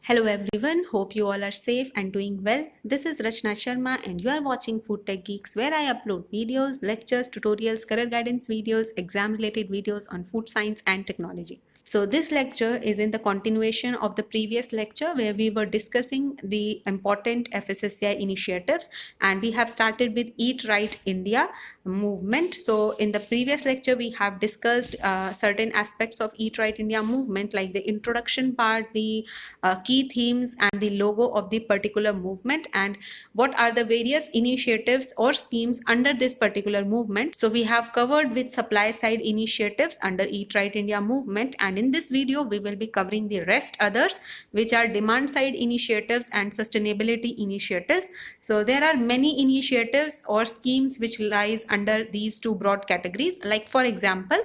Hello everyone, hope you all are safe and doing well. This is Rachna Sharma and you are watching Food Tech Geeks, where I upload videos, lectures, tutorials, career guidance videos, exam related videos on food science and technology. So this lecture is in the continuation of the previous lecture where we were discussing the important FSSAI initiatives, and we have started with Eat Right India movement. So in the previous lecture we have discussed certain aspects of Eat Right India movement, like the introduction part, the key themes and the logo of the particular movement, and what are the various initiatives or schemes under this particular movement. So we have covered with supply side initiatives under Eat Right India movement, and in this video we will be covering the rest others, which are demand side initiatives and sustainability initiatives. So there are many initiatives or schemes which lies under these two broad categories, like for example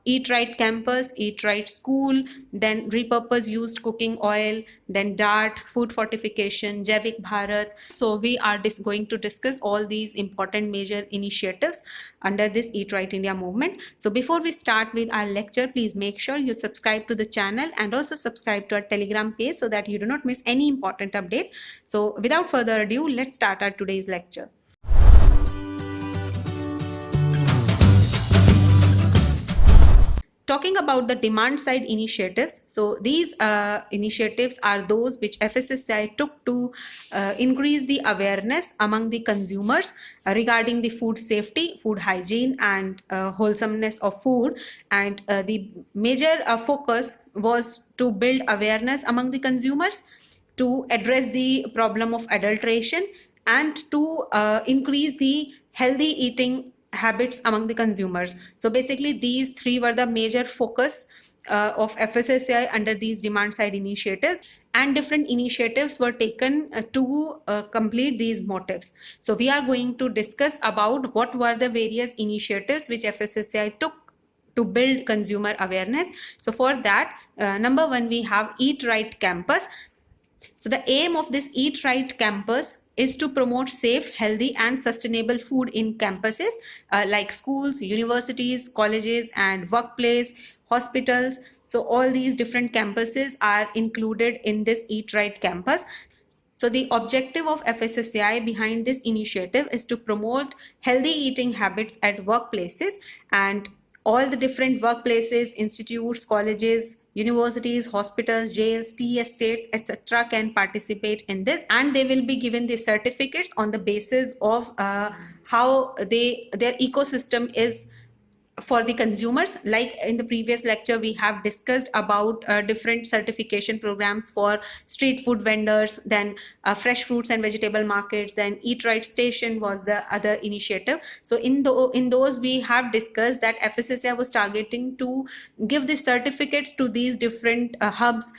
Eat Right Campus, Eat Right School, then repurpose used cooking oil, then DART, food fortification, Jaivik Bharat. So we are going to discuss all these important major initiatives under this Eat Right India movement. So before we start with our lecture, please make sure you subscribe to the channel and also subscribe to our Telegram page so that you do not miss any important update. So without further ado, let's start our today's lecture. Talking about the demand side initiatives, so these initiatives are those which FSSAI took to increase the awareness among the consumers regarding the food safety, food hygiene, and wholesomeness of food. And the major focus was to build awareness among the consumers, to address the problem of adulteration, and to increase the healthy eating habits among the consumers. So basically these three were the major focus of FSSAI under these demand side initiatives, and different initiatives were taken to complete these motives. So we are going to discuss about what were the various initiatives which FSSAI took to build consumer awareness. So for that, number one, we have Eat Right Campus. So the aim of this Eat Right Campus is to promote safe, healthy, and sustainable food in campuses like schools, universities, colleges, and workplace, hospitals. So all these different campuses are included in this Eat Right Campus. So the objective of FSSAI behind this initiative is to promote healthy eating habits at workplaces, and all the different workplaces, institutes, colleges, universities, hospitals, jails, tea estates, etc. can participate in this, and they will be given the certificates on the basis of how their ecosystem is for the consumers. Like in the previous lecture we have discussed about different certification programs for street food vendors, then fresh fruits and vegetable markets, then Eat Right Station was the other initiative. So in those we have discussed that FSSAI was targeting to give the certificates to these different hubs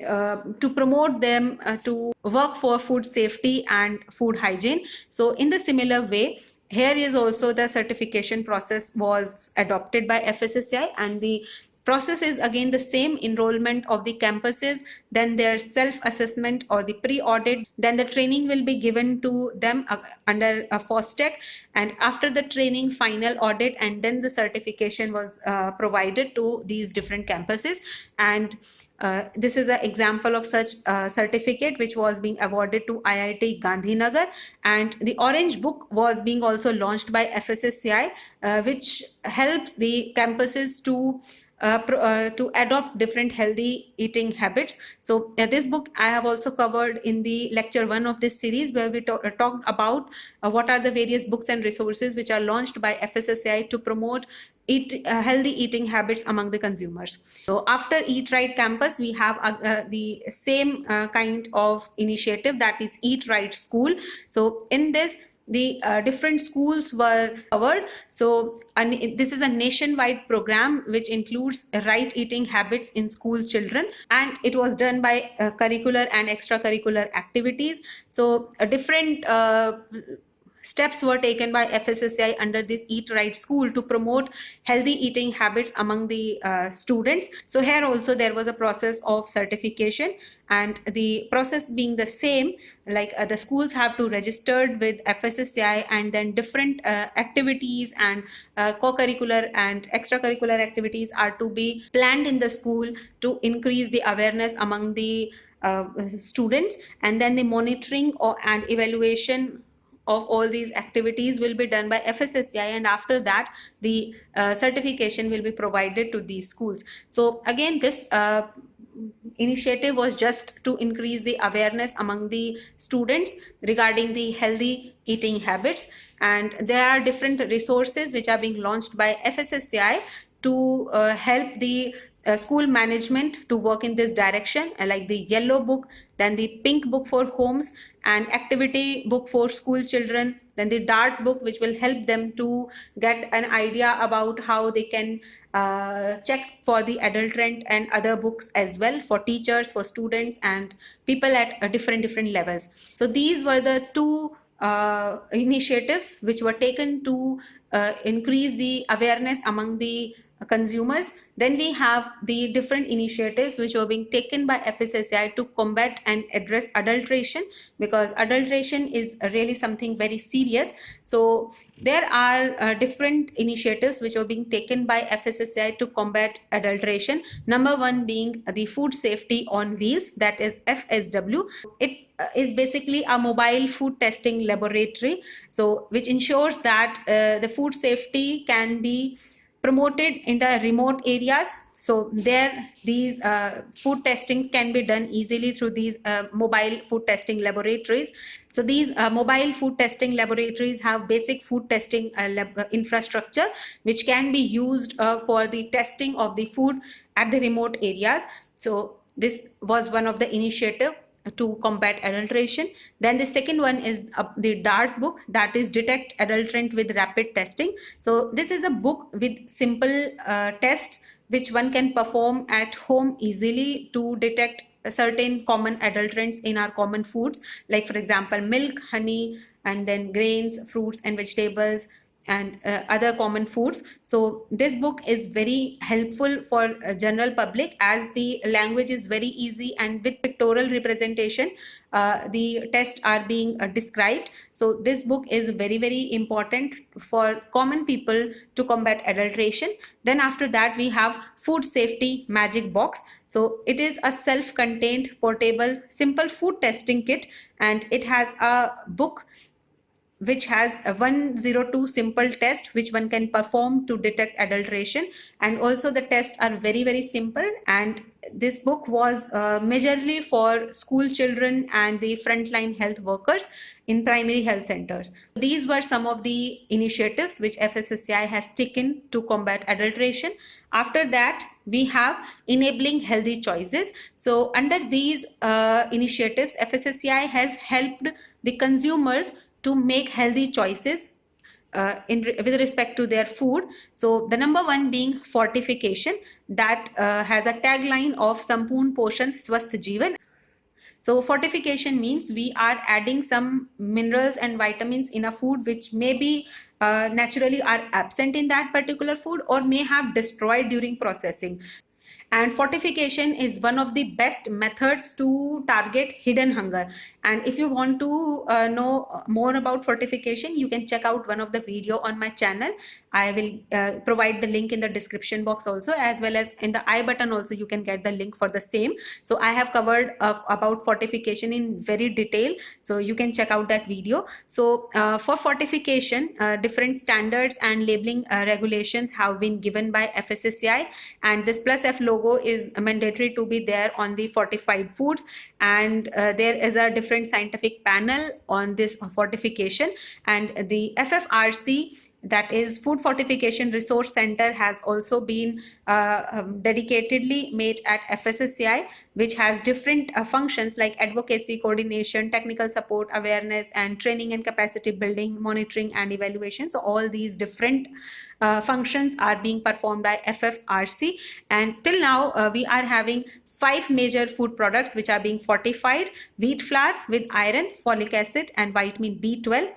to promote them to work for food safety and food hygiene. So in the similar way, here is also the certification process was adopted by FSSAI, and the process is again the same: enrollment of the campuses, then their self-assessment or the pre-audit, then the training will be given to them under a FOSTEC, and after the training, final audit, and then the certification was provided to these different campuses. And this is an example of such certificate which was being awarded to IIT Gandhinagar, and the Orange Book was being also launched by FSSAI, which helps the campuses to adopt different healthy eating habits. So this book I have also covered in the lecture 1 of this series, where we talked about what are the various books and resources which are launched by FSSAI to promote healthy eating habits among the consumers. So after Eat Right Campus, we have the same kind of initiative, that is Eat Right School. So in this, the different schools were covered. So this is a nationwide program which includes right eating habits in school children, and it was done by curricular and extracurricular activities. So different steps were taken by FSSAI under this Eat Right School to promote healthy eating habits among the students. So here also there was a process of certification, and the process being the same, like the schools have to register with FSSAI, and then different activities and co-curricular and extracurricular activities are to be planned in the school to increase the awareness among the students, and then the monitoring and evaluation of all these activities will be done by FSSAI, and after that the certification will be provided to these schools. So again, this initiative was just to increase the awareness among the students regarding the healthy eating habits, and there are different resources which are being launched by FSSAI to help the school management to work in this direction, like the yellow book, then the pink book for homes, and activity book for school children, then the dart book which will help them to get an idea about how they can check for the adulterant, and other books as well for teachers, for students, and people at different levels. So these were the two initiatives which were taken to increase the awareness among the consumers. Then we have the different initiatives which were being taken by FSSAI to combat and address adulteration, because adulteration is really something very serious. So there are different initiatives which are being taken by FSSAI to combat adulteration. Number one being the food safety on wheels, that is FSW. It is basically a mobile food testing laboratory, so which ensures that the food safety can be promoted in the remote areas. So there these food testings can be done easily through these mobile food testing laboratories. So these mobile food testing laboratories have basic food testing infrastructure which can be used for the testing of the food at the remote areas. So this was one of the initiative to combat adulteration. Then the second one is the DART book, that is Detect Adulterant with Rapid Testing. So this is a book with simple tests which one can perform at home easily to detect certain common adulterants in our common foods, like for example milk, honey, and then grains, fruits and vegetables, and other common foods. So this book is very helpful for general public, as the language is very easy, and with pictorial representation the tests are being described. So this book is very important for common people to combat adulteration. Then after that we have food safety magic box. So it is a self-contained portable simple food testing kit, and it has a book which has a 102 simple test which one can perform to detect adulteration, and also the tests are very simple. And this book was majorly for school children and the frontline health workers in primary health centers. These were some of the initiatives which FSSAI has taken to combat adulteration. After that we have enabling healthy choices. So under these initiatives, FSSAI has helped the consumers to make healthy choices with respect to their food. So the number one being Fortification, that has a tagline of Sampoorn Poshan Swasth Jeevan. So fortification means we are adding some minerals and vitamins in a food which maybe naturally are absent in that particular food or may have destroyed during processing. And fortification is one of the best methods to target hidden hunger. And if you want to know more about fortification, you can check out one of the video on my channel. I will provide the link in the description box also, as well as in the I button also you can get the link for the same. So I have covered about fortification in very detail, so you can check out that video. So for fortification, different standards and labeling regulations have been given by FSSAI, and this plus F logo is mandatory to be there on the fortified foods. And there is a different scientific panel on this fortification, and the FFRC, that is Food Fortification Resource Center, has also been dedicatedly made at FSSAI, which has different functions like advocacy, coordination, technical support, awareness, and training and capacity building, monitoring and evaluation. So all these different functions are being performed by FFRC. And till now we are having 5 major food products which are being fortified: wheat flour with iron, folic acid and vitamin B12,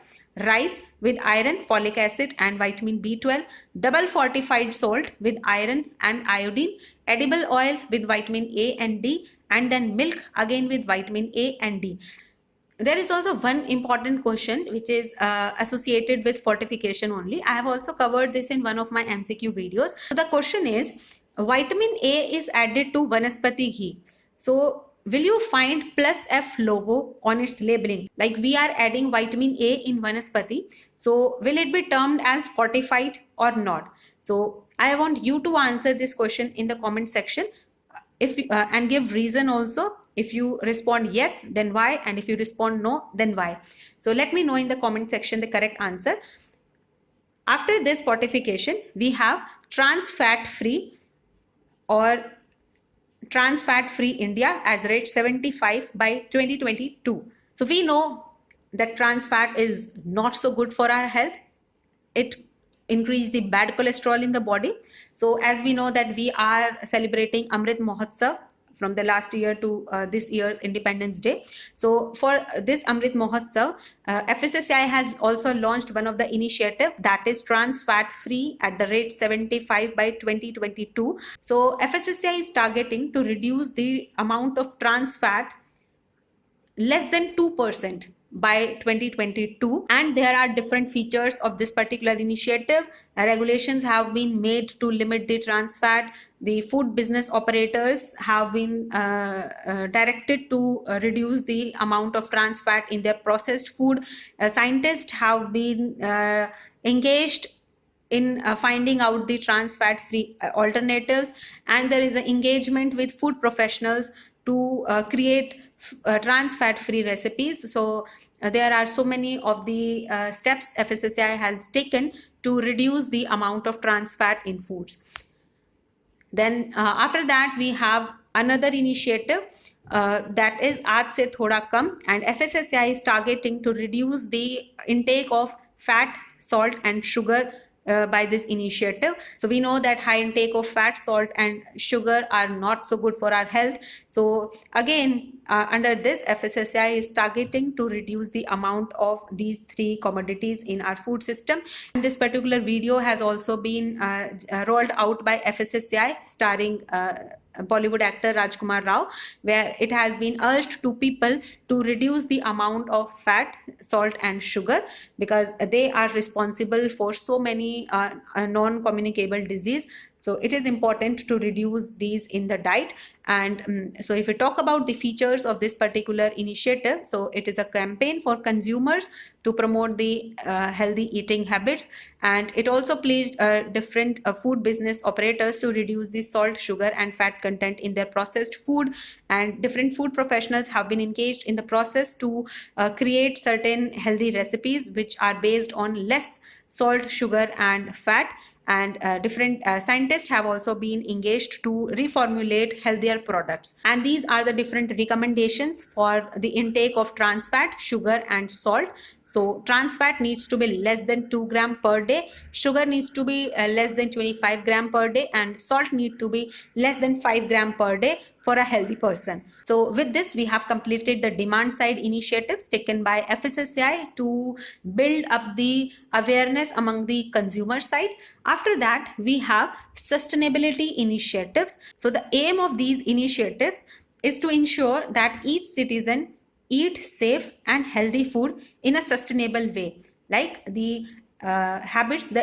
rice with iron, folic acid and vitamin B12, double fortified salt with iron and iodine, edible oil with vitamin A and D, and then milk again with vitamin A and D. There is also one important question which is associated with fortification only. I have also covered this in one of my MCQ videos. So the question is, vitamin A is added to Vanaspati ghee. So will you find plus F logo on its labeling? Like we are adding vitamin A in Vanaspati. So will it be termed as fortified or not? So I want you to answer this question in the comment section, if and give reason also. If you respond yes, then why, and if you respond no, then why. So let me know in the comment section the correct answer. After this fortification, we have trans fat free or trans fat free India at the rate 75 by 2022. So we know that trans fat is not so good for our health. It increase the bad cholesterol in the body. So as we know that we are celebrating Amrit Mahotsav from the last year to this year's Independence Day. So for this Amrit Mahotsav, FSSAI has also launched one of the initiative, that is trans fat free at the rate 75 by 2022. So FSSAI is targeting to reduce the amount of trans fat less than 2% by 2022, and there are different features of this particular initiative. Regulations have been made to limit the trans fat. The food business operators have been directed to reduce the amount of trans fat in their processed food. Scientists have been engaged in finding out the trans fat free alternatives, and there is an engagement with food professionals to create trans fat free recipes. So there are so many of the steps FSSAI has taken to reduce the amount of trans fat in foods. Then after that we have another initiative that is Aaj Se Thoda Kam, and FSSAI is targeting to reduce the intake of fat, salt and sugar by this initiative. So we know that high intake of fat, salt and sugar are not so good for our health. So again, under this, FSSAI is targeting to reduce the amount of these three commodities in our food system. And this particular video has also been rolled out by FSSAI, starring Bollywood actor Rajkumar Rao, where it has been urged to people to reduce the amount of fat, salt and sugar, because they are responsible for so many non-communicable disease. So it is important to reduce these in the diet. And so if we talk about the features of this particular initiative, so it is a campaign for consumers to promote the healthy eating habits, and it also pleased different food business operators to reduce the salt, sugar and fat content in their processed food. And different food professionals have been engaged in the process to create certain healthy recipes which are based on less salt, sugar and fat. And different scientists have also been engaged to reformulate healthier products. And these are the different recommendations for the intake of trans fat, sugar and salt. So trans fat needs to be less than 2 gram per day, sugar needs to be less than 25 gram per day, and salt need to be less than 5 gram per day for a healthy person. So with this, we have completed the demand side initiatives taken by FSSAI to build up the awareness among the consumer side. After that, we have sustainability initiatives. So the aim of these initiatives is to ensure that each citizen eat safe and healthy food in a sustainable way. Like the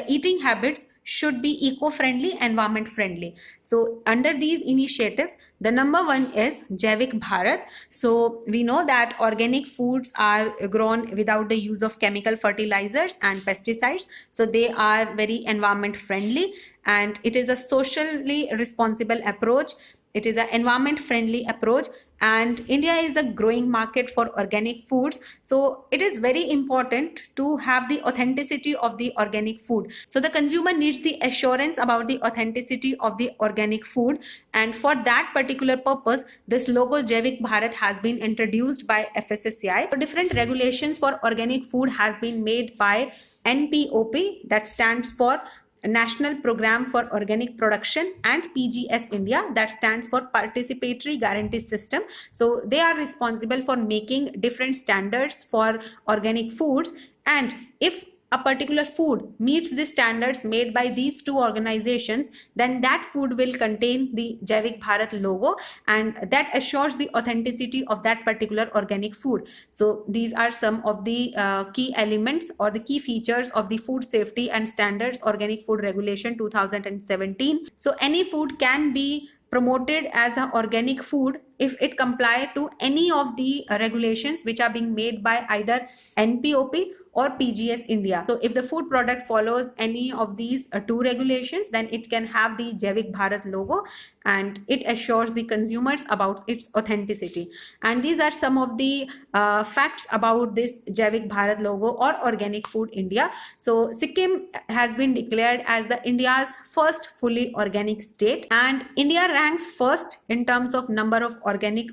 eating habits should be eco-friendly, environment friendly. So under these initiatives, the number one is Jaivik Bharat. So we know that organic foods are grown without the use of chemical fertilizers and pesticides. So they are very environment friendly, and it is a socially responsible approach. It is an environment friendly approach, and India is a growing market for organic foods. So it is very important to have the authenticity of the organic food. So the consumer needs the assurance about the authenticity of the organic food, and for that particular purpose, this logo Jaivik Bharat has been introduced by FSSAI. So different regulations for organic food has been made by NPOP, that stands for National Program for Organic Production, and PGS India, that stands for Participatory Guarantee System. So they are responsible for making different standards for organic foods, and if a particular food meets the standards made by these two organizations, then that food will contain the Jaivik Bharat logo, and that assures the authenticity of that particular organic food. So these are some of the key elements or the key features of the Food Safety and Standards Organic Food Regulation 2017. So any food can be promoted as an organic food if it comply to any of the regulations which are being made by either NPOP or PGS India. So if the food product follows any of these two regulations, then it can have the Jaivik Bharat logo, and it assures the consumers about its authenticity. And these are some of the facts about this Jaivik Bharat logo or Organic Food India. So Sikkim has been declared as the India's first fully organic state, and India ranks first in terms of number of organic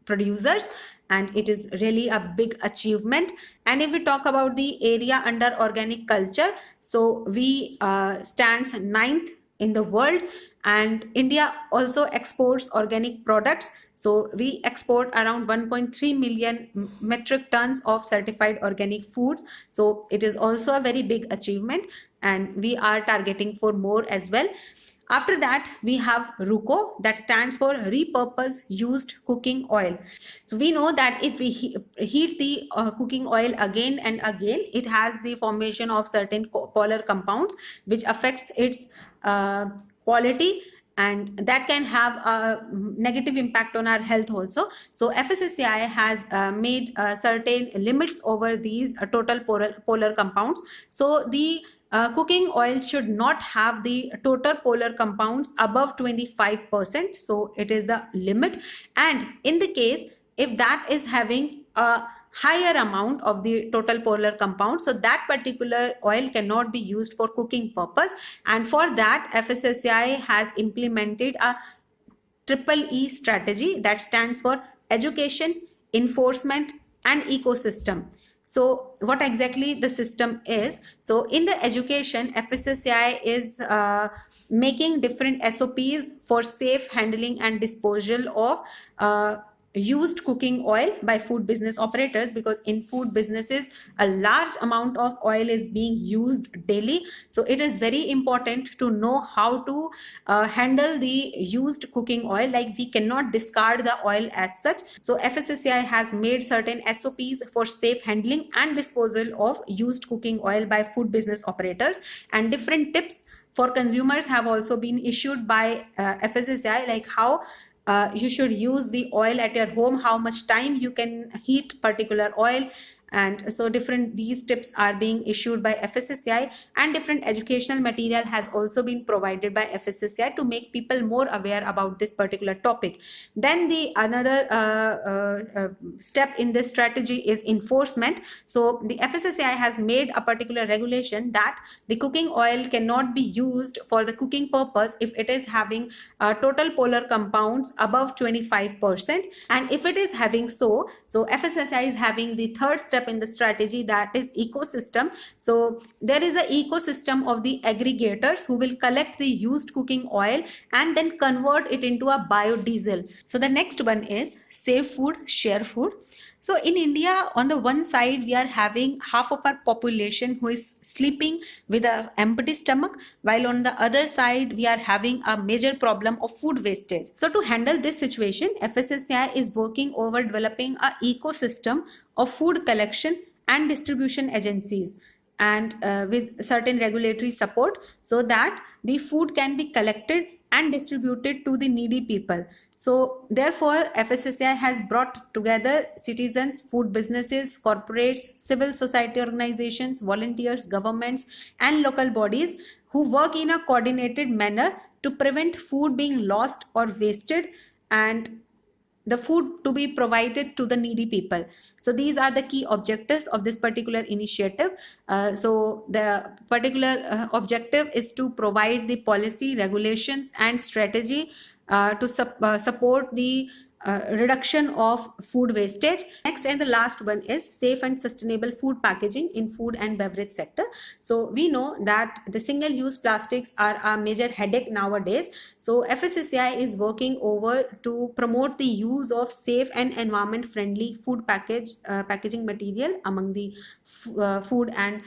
producers, and it is really a big achievement. And if we talk about the area under organic culture, so we stands ninth in the world, and India also exports organic products. So we export around 1.3 million metric tons of certified organic foods. So it is also a very big achievement, and we are targeting for more as well. After that, we have RUCO, that stands for Repurpose Used Cooking Oil. So we know that if we heat the cooking oil again and again, it has the formation of certain polar compounds which affects its quality, and that can have a negative impact on our health also. So FSSAI has made certain limits over these total polar compounds. So the cooking oil should not have the total polar compounds above 25%. So it is the limit. And in the case, if that is having a higher amount of the total polar compound, so that particular oil cannot be used for cooking purpose. And for that, FSSAI has implemented a triple E strategy, that stands for education, enforcement, and ecosystem. So what exactly the system is? So in the education, FSSAI is making different SOPs for safe handling and disposal of used cooking oil by food business operators, because in food businesses a large amount of oil is being used daily. So it is very important to know how to handle the used cooking oil. Like, we cannot discard the oil as such. So FSSAI has made certain SOPs for safe handling and disposal of used cooking oil by food business operators, and different tips for consumers have also been issued by FSSAI, like how you should use the oil at your home, how much time you can heat particular oil. And so these tips are being issued by FSSAI, and different educational material has also been provided by FSSAI to make people more aware about this particular topic. Then the another step in this strategy is enforcement. So the FSSAI has made a particular regulation that the cooking oil cannot be used for the cooking purpose if it is having total polar compounds above 25%. And if it is having so FSSAI is having the third step in the strategy, that is ecosystem. So there is an ecosystem of the aggregators who will collect the used cooking oil and then convert it into a biodiesel. So the next one is save food, share food. So in India, on the one side, we are having half of our population who is sleeping with an empty stomach, while on the other side, we are having a major problem of food wastage. So to handle this situation, FSSAI is working over developing an ecosystem of food collection and distribution agencies, and with certain regulatory support, so that the food can be collected and distributed to the needy people. So therefore, FSSAI has brought together citizens, food businesses, corporates, civil society organizations, volunteers, governments, and local bodies who work in a coordinated manner to prevent food being lost or wasted, and the food to be provided to the needy people. So these are the key objectives of this particular initiative. So the particular objective is to provide the policy, regulations, and strategy to support the reduction of food wastage. Next and the last one is safe and sustainable food packaging in food and beverage sector. So we know that the single use plastics are a major headache nowadays. So FSSAI is working over to promote the use of safe and environment friendly food packaging material among the food and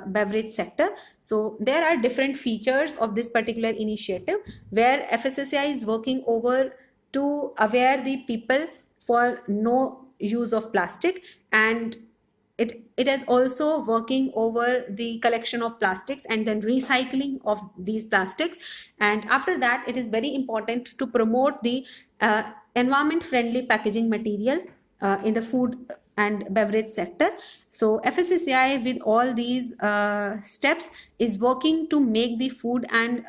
beverage sector. So there are different features of this particular initiative where FSSAI is working over to aware the people for no use of plastic, and it is also working over the collection of plastics and then recycling of these plastics. And after that, it is very important to promote the environment friendly packaging material in the food and beverage sector. So FSSAI with all these steps is working to make the food and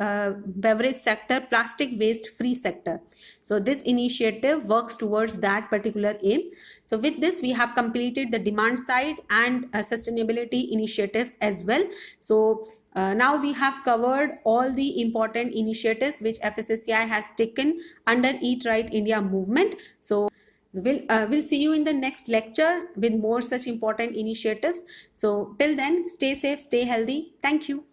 beverage sector plastic waste free sector. So this initiative works towards that particular aim. So with this, we have completed the demand side and sustainability initiatives as well. So now we have covered all the important initiatives which FSSAI has taken under Eat Right India movement. So we'll see you in the next lecture with more such important initiatives. So till then, stay safe, stay healthy. Thank you.